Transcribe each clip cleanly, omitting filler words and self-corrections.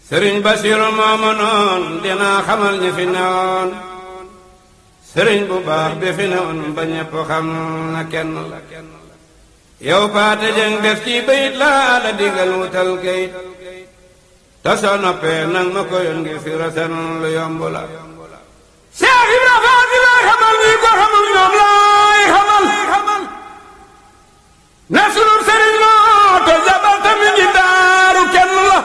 sëriñ Basiru moomu noon dinaa xamal ñi fi newoon sëriñ bu baax bi fi newoon ba ñépp xam na kenn la yow paate jeng def ci bayit laa la digal wutal kayit te soo noppee nag ma ko yoon ngi fi rasen lu yomb la Seex Ibra Faati laay xamal ñi ko xamul ñoom laay xamal ne sunu sëriñ moo te jabata mi ngi daaru kenn la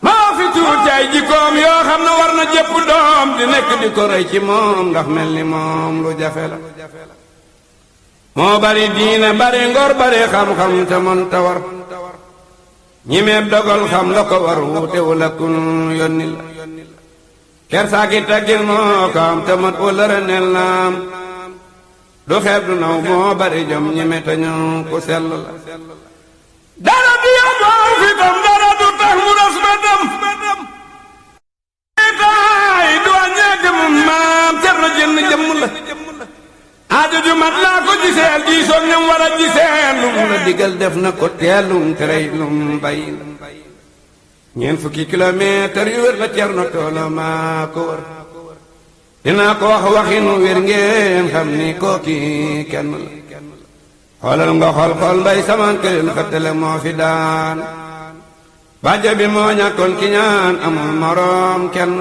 maa fi tuut ay jikkoom yoo xam ne war na jëpp doom di nekk di ko rëy ci moom ndax mel ni moom lu jafe la moo bari diine bari ngor bari xam-xam te mën ta war ñi meeb dogal xam la ko war wuute wu la kun yónni la kersaaki taggil moo ko am te mat wala renel naam du xeeb du naw moo bari jom ñi me tañu ku sell la dara du yamoo fi tam dara du tax mu ras ba dem taay du wàññeek mu maam cer na jënn jëmm la aajo ju mat laa ko giseel di soog ñam war a giseel lum la digal def na ko teelum terey lum bay ñeent fukki kilomètre yu wér la cer na toolo maa ko wër dinaa ko wax waxinu wér ngeen xam ni kooki kenn la xoolal nga xool mbay samaan këleen xëttale moo fi daan bàjjo bi moo ñàkkoon ki ñaan amul moroom kenn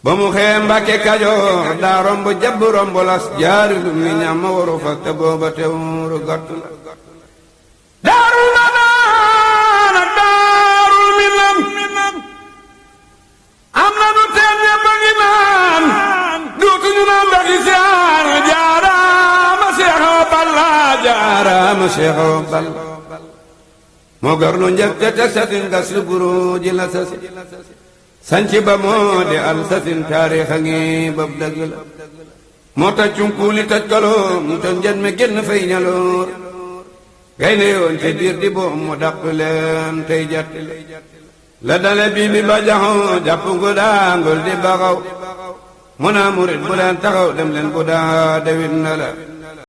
ba mu xee Mbàkke Kajoor daa romb jabb romb las jaari lu mi ñam ma waru fa te booba teewuru gott la daarul manaan ak daarul minam am na nu teen ñépp a ngi naan duutuñu naan ndaxi siyaar jaaraama seexaw balla jaaraama seexaw balla moo gor lu njëkk te teg sasin gas lu buru ji la sasi sanci ba moo di al sasin taarix a ngi bab dëgg la moo taj cunkuuli taj kaloom te njën me génn fay ñaloor gaynde yoon ci biir di boom mu dàq leen tey jat la dale bii bi ba jaxoo jàpp gu daangul di baxaw mu naa murit bu leen taxaw dem leen bu daa dewit na la